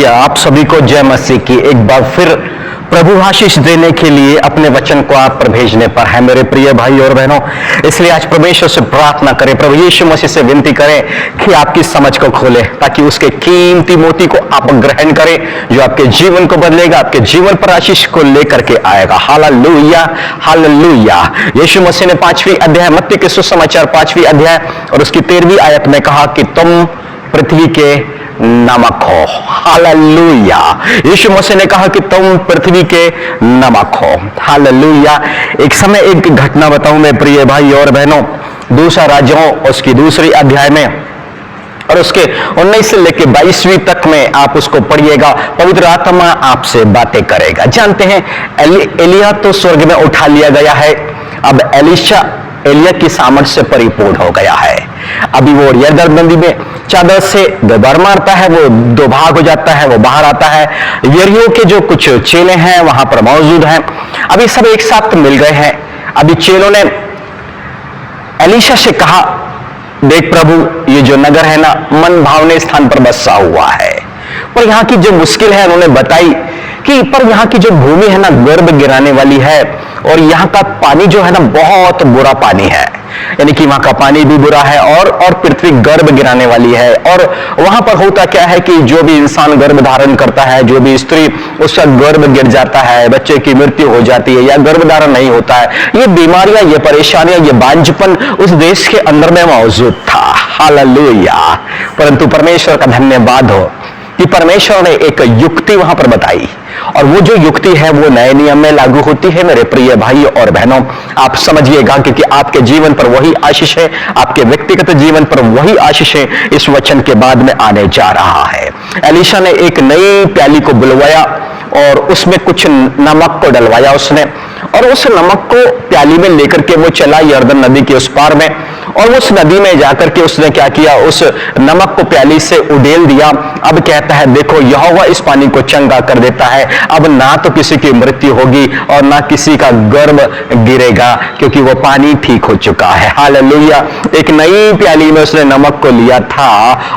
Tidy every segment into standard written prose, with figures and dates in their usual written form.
Hallelujah. आप सभी को जय मसीह की। एक बार फिर प्रभु आशीष देने के लिए अपने वचन को आप पर भेजने पर है मेरे प्रिय भाई और बहनों। इसलिए आज परमेश्वर से प्रार्थना करें, प्रभु यीशु मसीह से विनती करें कि आपकी समझ को खोले, ताकि उसके कीमती मोती को आप ग्रहण करें, जो आपके जीवन को बदलेगा, आपके जीवन पर आशीष को लेकर के आएगा। Hallelujah, hallelujah. यीशु मसीह ने 5वीं अध्याय मत्ती के सुसमाचार 5वीं अध्याय और उसकी 13वीं आयत में कहा कि तुम पृथ्वी के नमक हो। हालेलुया। यीशु मसीह ने कहा कि तुम पृथ्वी के नमक हो। हालेलुया। एक समय एक घटना बताऊं मैं प्रिय भाई और बहनों, दूसरा राज्यों उसकी दूसरी अध्याय में और उसके 19 से लेकर 22वीं तक में आप उसको पढ़िएगा। पवित्र आत्मा आपसे बातें करेगा। जानते हैं एलिया तो स्वर्ग में उठा लिया गया है, अब एलिशा एलिया की सामर्थ्य से परिपूर्ण हो गया है। अभी वो यरदन नदी में चादर से 2 बार मारता है, वो 2 भाग हो जाता है, वो बाहर आता है। यरीहो के जो कुछ चेले हैं वहां पर मौजूद हैं, अभी सब एक साथ मिल गए हैं। अभी चेलों ने एलीशा से कहा, देख प्रभु, ये जो नगर है ना, मन भावने स्थान पर बसा हुआ है, पर यहाँ की जो मुश्किल है उन्होंने बताई कि पर यहाँ की जो भूमि है ना, गर्भ गिराने वाली है, और यहाँ का पानी जो है ना, बहुत बुरा पानी है। यानी कि वहां का पानी भी बुरा है और पृथ्वी गर्भ गिराने वाली है। और वहां पर होता क्या है कि जो भी इंसान गर्भ धारण करता है, जो भी स्त्री, उसका गर्भ गिर जाता है, बच्चे की मृत्यु हो जाती है या गर्भ धारण नहीं होता है। ये बीमारियां, ये परेशानियां, ये बांझपन उस देश के अंदर में मौजूद था। हालेलुया। परंतु परमेश्वर का धन्यवाद हो कि परमेश्वर ने एक युक्ति वहां पर बताई, और वो जो युक्ति है वो नए नियम में लागू होती है। मेरे प्रिय भाई और बहनों, आप समझिएगा, क्योंकि आपके जीवन पर वही आशीष है, आपके व्यक्तिगत जीवन पर वही आशीष है, इस वचन के बाद में आने जा रहा है। एलीशा ने एक नई प्याली को बुलवाया और उसमें कुछ नमक को डलवाया उसने, और उस नमक को प्याली में लेकर के वो चला यरदन नदी के उस पार में, और उस नदी में जाकर के उसने क्या किया, उस नमक को प्याली से उडेल दिया। अब कहता है, देखो यहोवा इस पानी को चंगा कर देता है, अब ना तो किसी की मृत्यु होगी और ना किसी का गर्भ गिरेगा, क्योंकि वो पानी ठीक हो चुका है। हालेलुया। एक नई प्याली में उसने नमक को लिया था,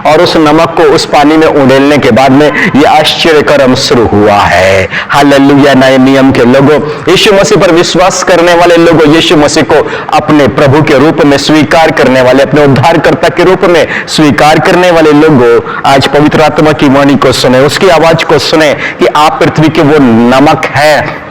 और उस नमक को उस पानी में उडेलने के बाद में यह आश्चर्य कर्म शुरू हुआ है। हालेलुया। नए नियम के लोगों, यीशु मसीह पर विश्वास करने वाले लोगों, यीशु मसीह को अपने प्रभु के रूप में स्वीकार करने वाले, अपने उद्धारकर्ता के रूप में स्वीकार करने वाले लोगों, आज पवित्र आत्मा की वाणी को सुने, उसकी आवाज को सुने कि आप पृथ्वी के वो नमक है।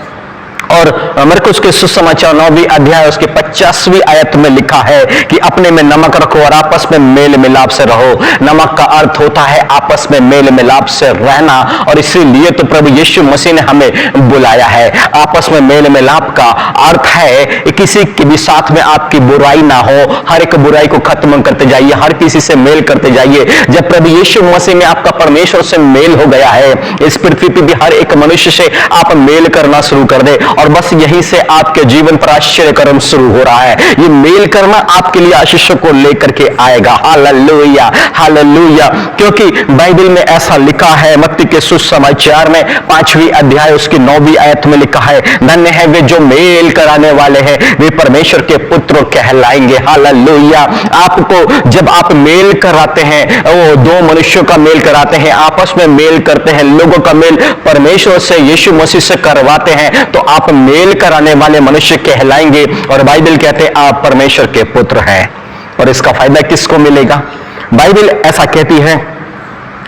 और मरकुस के सुसमाचार 9वीं अध्याय उसके 50वीं आयत में लिखा है कि अपने में नमक रखो और आपस में मेल मिलाप से रहो। नमक का अर्थ होता है आपस में मेल मिलाप से रहना, और इसीलिए तो प्रभु यीशु मसीह ने हमें बुलाया है। आपस में मेल मिलाप का अर्थ है कि किसी के भी साथ में आपकी बुराई ना हो, हर एक बुराई को खत्म करते जाइए, हर किसी से मेल करते जाइए। जब प्रभु यीशु मसीह में आपका परमेश्वर से मेल हो गया है, इस पृथ्वी पर भी हर एक मनुष्य से आप मेल करना शुरू कर दे, और बस यहीं से आपके जीवन पर आश्चर्य कर्म शुरू हो रहा है। ये मेल करना आपके लिए आशीषों को लेकर के आएगा। Hallelujah, hallelujah. क्योंकि बाइबल में ऐसा लिखा है, मत्ती के सुसमाचार में 5वीं अध्याय उसकी 9वीं आयत में लिखा है, धन्य है वे जो मेल कराने वाले हैं, वे परमेश्वर के पुत्र कहलाएंगे। हालेलुया। आपको जब आप मेल कराते हैं, वो 2 मनुष्यों का मेल कराते हैं, आपस में मेल करते हैं, लोगों का मेल परमेश्वर से, यीशु मसीह से करवाते हैं, तो आप मेल कराने वाले मनुष्य कहलाएंगे। और बाइबल कहते हैं आप परमेश्वर के पुत्र हैं। और इसका फायदा किसको मिलेगा? बाइबल ऐसा कहती है,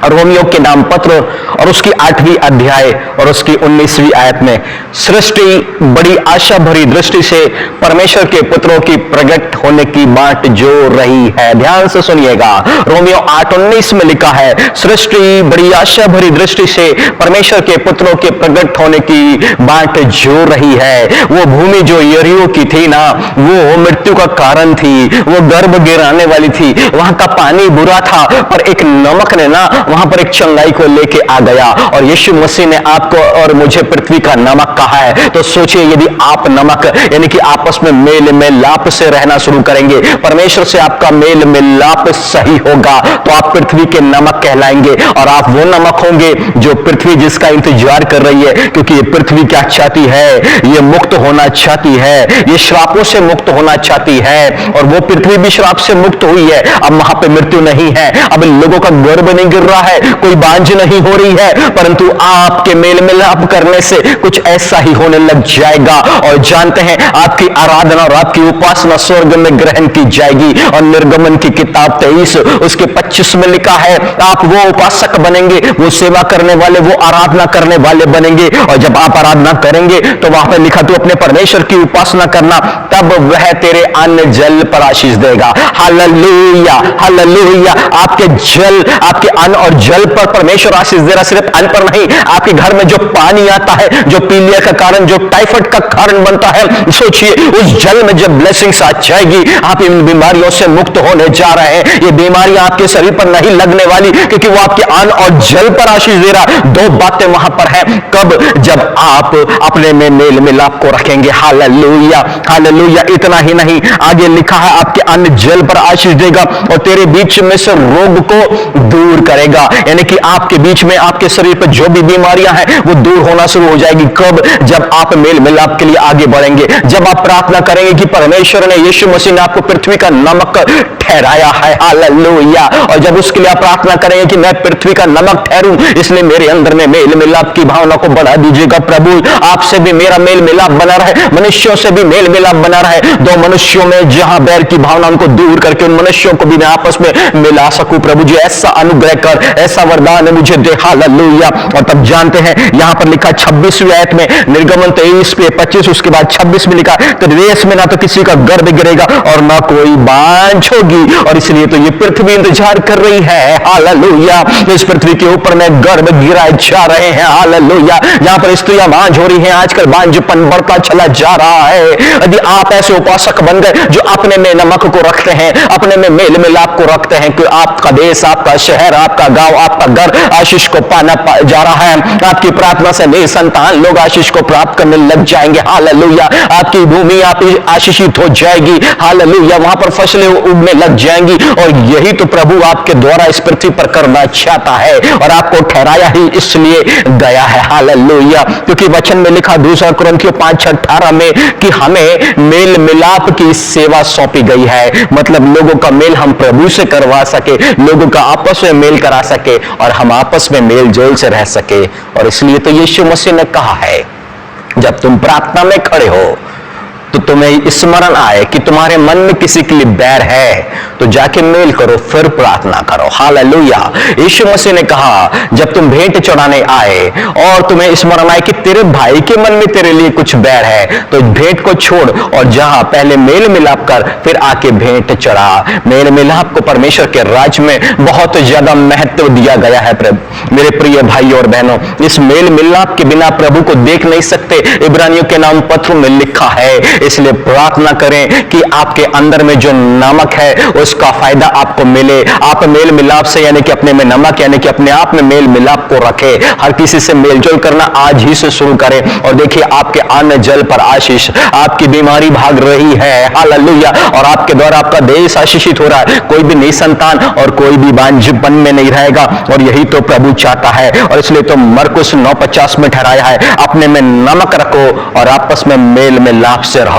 रोमियो के नाम पत्र और उसकी 8वीं अध्याय और उसकी 19वीं आयत में, सृष्टि बड़ी आशा भरी दृष्टि से परमेश्वर के पुत्रों की प्रकट होने की बाट जोर रही है। ध्यान से सुनिएगा, रोमियो 8:19 में लिखा है, सृष्टि बड़ी आशा भरी दृष्टि से परमेश्वर के पुत्रों के प्रकट होने की बाट जोर रही है। वो भूमि जो यरीहो की थी ना, वो मृत्यु का कारण थी, वो गर्भ गिराने वाली थी, वहां का पानी बुरा था, पर एक नमक ने ना वहां पर एक चंगाई को लेके आ गया। और यीशु मसीह ने आपको और मुझे पृथ्वी का नमक कहा है। तो सोचिए, यदि आप नमक यानी कि आपस में मेल मिलाप से रहना शुरू करेंगे, परमेश्वर से आपका मेल मिलाप सही होगा, तो आप पृथ्वी के नमक कहलाएंगे। और आप वो नमक होंगे जो पृथ्वी जिसका इंतजार कर रही है, क्योंकि ये पृथ्वी क्या चाहती है, ये मुक्त होना चाहती है, ये श्रापों से मुक्त होना चाहती है। और वो पृथ्वी भी श्राप से मुक्त हुई है, अब वहां पे मृत्यु नहीं है, अब लोगों का गर्भ नहीं गिर रहा है, कोई बांझ नहीं हो रही है, परंतु आपके मेल मिलाप करने से कुछ ऐसा ही होने लग जाएगा। और जानते हैं आपकी आराधना और आपकी उपासना स्वर्ग में ग्रहण की जाएगी। और निर्गमन की किताब 23 उसके 25 में लिखा है, आप वो उपासक बनेंगे, वो सेवा करने वाले, वो आराधना करने वाले बनेंगे। और जब आप आराधना करेंगे तो वहां पर लिखा, तू अपने परमेश्वर की उपासना करना, तब वह तेरे अन्न जल पर आशीष देगा। Hallelujah, hallelujah. आपके जल, आपके अन्न और जल पर परमेश्वर आशीष दे रहा। सिर्फ अन्न पर नहीं, आपके घर में जो पानी आता है, जो पीलिया का कारण, जो टाइफाइड का कारण बनता है, सोचिए उस जल में जब ब्लेसिंग्स आ जाएगी, आप इन बीमारियों से मुक्त होने जा रहे हैं। ये बीमारियां आपके शरीर पर नहीं लगने वाली, क्योंकि वो आपके अन्न और जल पर आशीष दे रहा। दो बातें वहां पर है, कब? जब आप अपने में मेल मिलाप को रखेंगे। Hallelujah, hallelujah. इतना ही नहीं, आगे लिखा है आपके अन्न जल पर आशीष देगा और तेरे बीच में से रोग को दूर करेगा। यानी कि आपके बीच में, आपके शरीर पर जो भी बीमारियां हैं वो दूर होना शुरू हो जाएगी। कब? जब आप मेल मिलाप के लिए आगे बढ़ेंगे, जब आप प्रार्थना करेंगे कि परमेश्वर ने, यीशु मसीह ने आपको पृथ्वी का नमक ठहराया है। हालेलुया। और जब उसके लिए आप प्रार्थना करेंगे कि मैं पृथ्वी का नमक ठहरूं, इसलिए मेरे अंदर में मेल मिलाप की भावना को बढ़ा दीजिएगा। प्रभु आपसे भी मेरा मेल मिलाप बना रहे, मनुष्यों से भी मेल मिलाप बना रहे। दो मनुष्यों में जहां बैर की भावना, उनको दूर करके उन मनुष्यों को भी मैं आपस में मिला सकूं। प्रभु जी ऐसा अनुग्रह कर, ऐसा वरदान मुझे दे। हालेलुया। और तब जानते हैं यहां पर लिखा 26वीं आयत में, निर्गमन 23 पे 25 उसके बाद 26 में लिखा, तो देश में ना तो किसी का गर्भ गिरेगा और ना कोई बांझ होगी। और इसलिए तो ये पृथ्वी इंतजार कर रही है। हालेलुया। इस पृथ्वी के ऊपर में गर्भ गिराए जा रहे हैं। हालेलुया। जहां पर स्त्रियां बांझ हो रही हैं, आजकल बांझपन बढ़ता चला जा रहा है। यदि आप ऐसे उपासक बन गए जो अपने में नमक को रखते हैं, अपने में मेल मिलाप को रखते हैं, कि आपका देश, आपका शहर, आपका गांव, आपका घर आशीष को पाना जा रहा है। आपकी प्रार्थना से निसंतान लोग आशीष को प्राप्त करने लग जाएंगे। हालेलुया। आपकी भूमि आप आशीषित हो जाएगी। हालेलुया। वहां पर फसलें उगने लग जाएंगी। और यही तो प्रभु आपके द्वारा इस पृथ्वी पर करना चाहता है और आपको ठहराया ही इसलिए गया है। हालेलुया। क्योंकि वचन में लिखा 2 कुरिन्थियों 5:18 में कि हमें मेल मिलाप की सेवा सौंपी गई है। मतलब लोगों का मेल हम प्रभु से करवा सके, लोगों का आपस में मेल करा सके और हम आपस में मेल जोल से रह सके। और इसलिए तो यीशु मसीह ने कहा है, जब तुम प्रार्थना में खड़े हो तो तुम्हें स्मरण आए कि तुम्हारे मन में किसी के लिए बैर है, तो जाके मेल करो, फिर प्रार्थना करो। हालेलुया। यीशु मसीह ने कहा, जब तुम भेंट चढ़ाने आए और तुम्हें स्मरण आए कि तेरे भाई के मन में तेरे लिए कुछ बैर है, तो भेंट को छोड़ और जहां पहले मेल मिलाप कर, फिर आके भेंट चढ़ा। मेल मिलाप को परमेश्वर के राज्य में बहुत ज्यादा महत्व दिया गया है। मेरे प्रिय भाई और बहनों, इस मेल मिलाप के बिना प्रभु को देख नहीं सकते। इब्रानियों के नाम पत्र में लिखा है। इसलिए प्रार्थना करें कि आपके अंदर में जो नमक है उसका फायदा आपको मिले। आप मेल मिलाप से, यानी कि अपने में नमक, यानी कि अपने आप में मेल मिलाप को रखें। हर किसी से मेलजोल करना आज ही से शुरू करें और देखिए आपके अन्न जल पर आशीष, आपकी बीमारी भाग रही है। हालेलुया। और आपके द्वारा आपका देश आशीषित हो रहा है। कोई भी निसंतान और कोई भी बांझपन में नहीं रहेगा। और यही तो प्रभु चाहता है। और इसलिए तो मरकुस 9:50 में ठहराया है, अपने में नमक रखो और आपस में मेल मिलाप से रहो।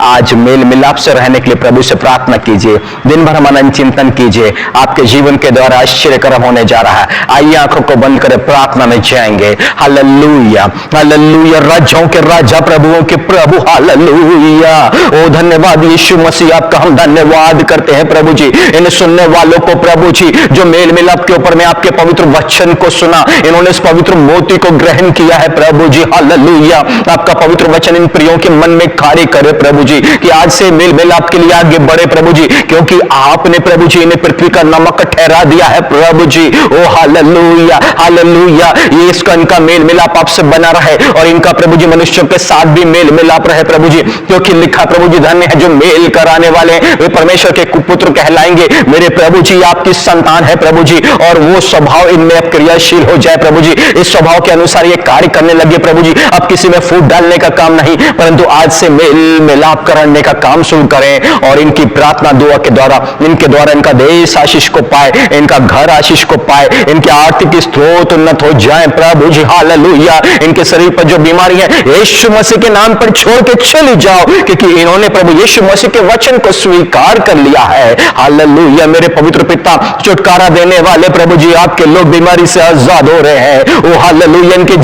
आज मेल मिलाप से रहने के लिए प्रभु से प्रार्थना कीजिए। दिन भर मनन चिंतन कीजिए। आपके जीवन के द्वारा आश्चर्यकर्म होने जा रहा है। आइए आंखों को बंद करें, प्रार्थना में जाएंगे। Hallelujah, hallelujah. राजाओं के राजा, प्रभुओं के प्रभु। हालेलुया। ओ धन्यवाद यीशु मसीह, आपका हम धन्यवाद करते हैं प्रभु जी। इन सुनने वालों को प्रभु जी, जो मेल मिलाप के ऊपर में आपके पवित्र वचन को सुना, इन्होंने इस पवित्र मोती को ग्रहण किया है प्रभु जी। हालेलुया। आपका पवित्र वचन इन प्रियों के मन में कार्य करे प्रभु जी, कि आज से मेल मिलाप के लिए आगे बढ़े प्रभु जी, क्योंकि आपने प्रभु जी इन्हें पृथ्वी का नमक ठहरा दिया है प्रभु जी। ओ हालेलुया, हालेलुया। ये इसका इनका मेल मिलाप आपसे बना रहे और इनका प्रभु जी मनुष्यों के साथ भी मेल मिलाप रहे प्रभु जी, क्योंकि लिखा प्रभु जी, धन्य है जो मेल कराने वाले हैं, वे परमेश्वर के कुपुत्र कहलाएंगे। मेरे प्रभु जी आपकी संतान है प्रभु जी, और वो स्वभाव इनमें अब क्रियाशील हो जाए प्रभु जी। इस स्वभाव के अनुसार ये कार्य करने लगे प्रभु जी। अब किसी में फूट डालने का काम नहीं, परंतु आज से मेल मेल मिलाप करने का काम शुरू करें और इनकी प्रार्थना दुआ के द्वारा इनका देश आशीष को पाए, इनका घर आशीष को पाए, इनके आर्थिक स्रोत उन्नत हो जाए प्रभु जी। हालेलुया। इनके शरीर पर जो बीमारी है यीशु मसीह के नाम पर छोड़ के चली जाओ, क्योंकि इन्होंने प्रभु यीशु मसीह के वचन को स्वीकार कर लिया है। हालेलुया। मेरे पवित्र पिता, छुटकारा देने वाले प्रभु जी, आपके लोग बीमारी से आजाद हो रहे हैं। ओ हालेलुया। इनके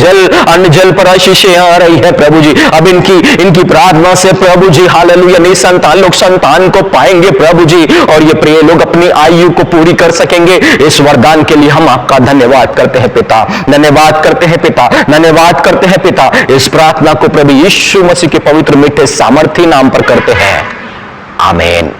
अन्न जल पर आशीषें आ रही है प्रभु जी। अब इनकी प्रार्थना से प्रभु जी हालेलुया निसंतान लोग संतान को पाएंगे प्रभु जी, और ये प्रिय लोग अपनी आयु को पूरी कर सकेंगे। इस वरदान के लिए हम आपका धन्यवाद करते हैं पिता, धन्यवाद करते हैं पिता, धन्यवाद करते हैं पिता। इस प्रार्थना को प्रभु यीशु मसीह के पवित्र मीठे सामर्थी नाम पर करते हैं, आमीन।